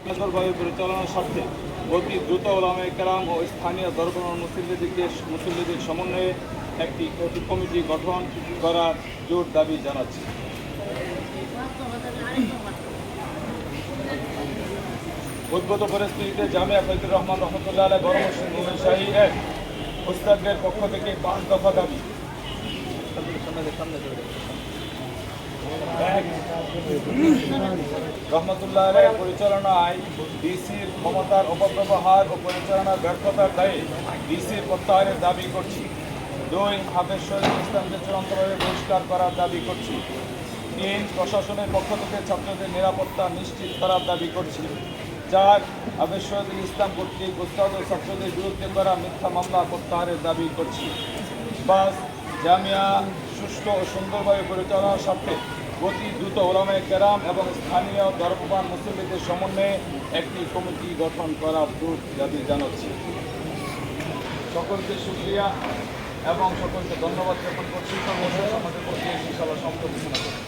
সুন্দরভাবে পরিচালনার স্বার্থে অতি দ্রুত ওলামায়ে কেরাম ও স্থানীয় দরবার মুসল্লিদের সমন্বয়ে একটি কমিটি গঠন করার জোর দাবি জানাচ্ছি। উদ্ভূত পরিস্থিতিতে জামিয়া ফজলুর রহমান রহমতুল্লাহ আলাইহি বড় মসজিদ শাহী এক উস্তাদের পক্ষ থেকে 5 দফা দাবি। রহমতুল্লাহ আলাইহি পরিচালনায় ডিসির ক্ষমতার অপব্যবহার ও পরিচালনার ব্যর্থতার দায়ে ডিসির প্রত্যাহারের দাবি করছি। 2 হাফেজ শহীদুল ইসলামকে চূড়ান্তভাবে বহিষ্কার করার দাবি করছি। 3 প্রশাসনের পক্ষ থেকে ছাত্রদের নিরাপত্তা নিশ্চিত করার দাবি করছি। 4 হাফেজ শহীদুল ইসলাম কর্তৃক উস্তাদ ও ছাত্রদের বিরুদ্ধে করা মিথ্যা মামলা প্রত্যাহারের দাবি করছি। 5 জামিয়া সুষ্ঠু ও সুন্দরভাবে পরিচালনার স্বার্থে অতি দ্রুত ওলামায়ে কেরাম এবং স্থানীয় ধর্মপ্রাণ মুসল্লিদের সমন্বয়ে একটি কমিটি গঠন করার জোর দাবি জানাচ্ছি। সকলকে শুকরিয়া এবং সকলকে ধন্যবাদ জ্ঞাপন করছি। সর্বশেষ আমাদের প্রতি ইনশাআল্লাহ সম্পদ ঘোষণা করছি।